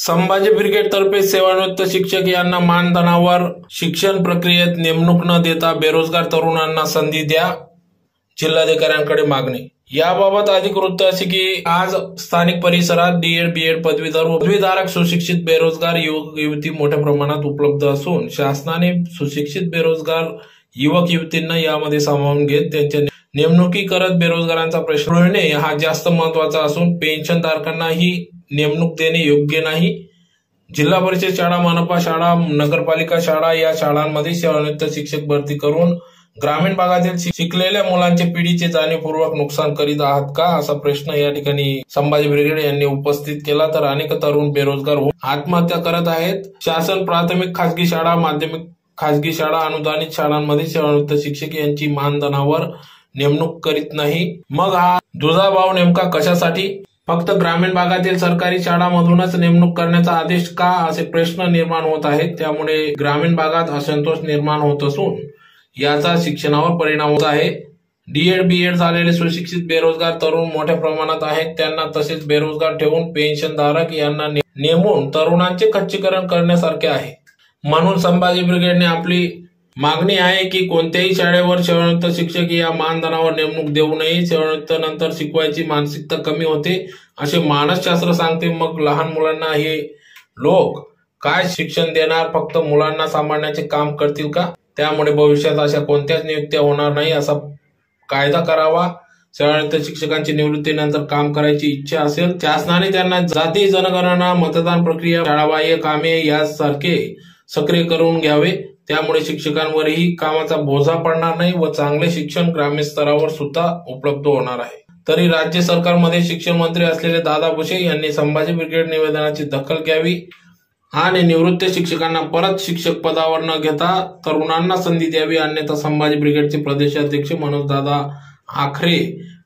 Sambhaji brigade तर्फे सेवानिवृत्त शिक्षक यांना मानधनावर शिक्षण प्रक्रियेत नेमणूक न देता बेरोजगार तरुणांना संधी द्या, जिल्हाधिकाऱ्यांकडे मागणी। याबाबत अधिक वृत्त असे की आज स्थानिक परिसरात डीएड बीएड पदवीधारक सुशिक्षित बेरोजगार युवक युवती मोठ्या प्रमाणात उपलब्ध असून शासनाने सुशिक्षित बेरोजगार युवक युवतींना यामध्ये सामावून घेत त्यांच्या नेमणुकी करत बेरोजगारांचा प्रश्न सोडवणे हा जास्त महत्वाचा असून पेन्शनधारकांना ही नेमणूक देणे योग्य नाही। जिल्हा परिषद शाळा, मनपा शाळा, नगरपालिका शाळा या शाळांमध्ये सेवानिवृत्त शिक्षक भरती करून ग्रामीण भागातील शिकलेल्या मुलांचे पिढीचे जाणीवपूर्वक नुकसान करीत आहात का, असा प्रश्न या ठिकाणी संभाजी ब्रिगेड यांनी उपस्थित केला। तर अनेक तरुण बेरोजगार होऊन आत्महत्या करत आहेत। शासन प्राथमिक, खासगी शाळा, माध्यमिक खासगी शाळा, अनुदानित शाळांमध्ये सेवानिवृत्त शिक्षक यांची मानधनावर नेमणूक करीत नाही। मग हा दुजाभाव नेमका कशासाठी? फक्त ग्रामीण भागातील सरकारी शाळांमधूनच नेमणूक करण्याचा आदेश का, असे प्रश्न निर्माण होत आहेत। त्यामुळे ग्रामीण भागात असंतोष निर्माण होत असून याचा शिक्षणावर परिणाम होत आहे। डीएड बीएड झालेले सुशिक्षित बेरोजगार तरुण मोठ्या प्रमाणात आहेत। त्यांना तसेच बेरोजगार ठेवून पेन्शनधारक यांना नेमून तरुणांचे खच्चीकरण करण्यासारखे आहे। म्हणून संभाजी ब्रिगेडने आपली मागणी आहे की कोणत्याही शाळेवर सेवानिवृत्त शिक्षक या मानधनावर नेमणूक देऊ नये। सेवानिवृत्त नंतर शिकवायची मानसिकता कमी होते असे मानसशास्त्र सांगते। मग लहान मुलांना हे लोक काय शिक्षण देणार? फक्त मुलांना सांभाळण्याचे काम करतील का? त्यामुळे भविष्यात अशा कोणत्याच नियुक्त्या होणार नाही असा कायदा करावा। सेवानिवृत्त शिक्षकांची निवृत्तीनंतर काम करायची इच्छा असेल, शासनाने त्यांना जाती जनगणना, मतदान प्रक्रिया, शाळाबाह्य कामे यासारखे सक्रिय करून घ्यावे। त्यामुळे शिक्षकांवरही कामाचा बोजा पडणार नाही व चांगले शिक्षण ग्रामीण स्तरावर सुद्धा उपलब्ध होणार आहे। तरी राज्य सरकारमध्ये शिक्षण मंत्री असलेले दादा भुसे यांनी संभाजी ब्रिगेड निवेदनाची दखल घ्यावी आणि निवृत्त शिक्षकांना परत शिक्षक पदावर न घेता तरुणांना संधी द्यावी। अन्यथा संभाजी ब्रिगेडचे प्रदेशाध्यक्ष मनोज दादा आखरे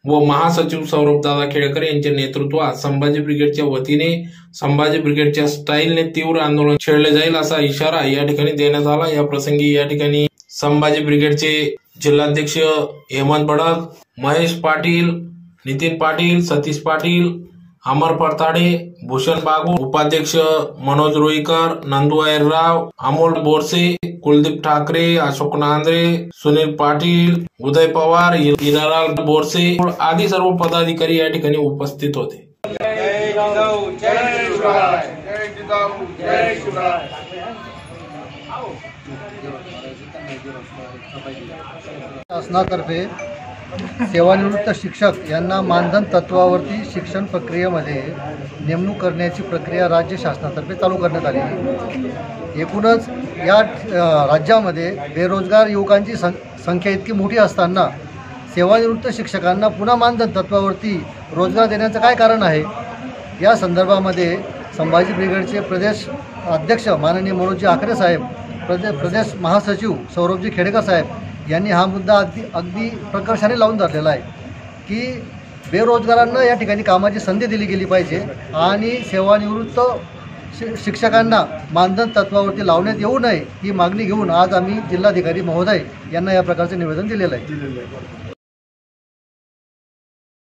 व महासचिव सौरभ दादा खेडेकर यांच्या नेतृत्वात संभाजी ब्रिगेडच्या वतीने संभाजी ब्रिगेडच्या स्टाईलने तीव्र आंदोलन छेडले जाईल असा इशारा या ठिकाणी देण्यात आला। या प्रसंगी या ठिकाणी संभाजी ब्रिगेडचे जिल्हाध्यक्ष हेमंत बडक, महेश पाटील, नितीन पाटील, सतीश पाटील, अमर परताडे, भूषण बागू, उपाध्यक्ष मनोज रुईकर, नंदू अहिरराव, अमोल बोरसे, कुलदीप ठाकरे, अशोक नांद्रे, सुनील पाटील, उदय पवार, हिरालाल बोरसे आदी सर्व पदाधिकारी या ठिकाणी उपस्थित होते। शासनातर्फे सेवानिवृत्त शिक्षक यांना मानधन तत्वावरती शिक्षण प्रक्रियेमध्ये नेमणूक करण्याची प्रक्रिया राज्य शासनातर्फे चालू करण्यात आली आहे। एकूणच या राज्यामध्ये बेरोजगार युवकांची संख्या इतकी मोठी असताना सेवानिवृत्त शिक्षकांना पुन्हा मानधन तत्वावरती रोजगार देण्याचं काय कारण आहे? या संदर्भामध्ये संभाजी ब्रिगेडचे प्रदेश अध्यक्ष माननीय मनोजी आखरे साहेब, प्रदेश महासचिव सौरभजी खेडेकर साहेब यांनी हा मुद्दा अगदी प्रकर्षाने लावून धरलेला आहे की बेरोजगारांना या ठिकाणी कामाची संधी दिली गेली पाहिजे आणि सेवानिवृत्त शिक्षकांना मानधन तत्वावरती लावण्यात येऊ नये ही मागणी घेऊन आज आम्ही जिल्हाधिकारी महोदय यांना या प्रकारचे निवेदन दिलेलं आहे।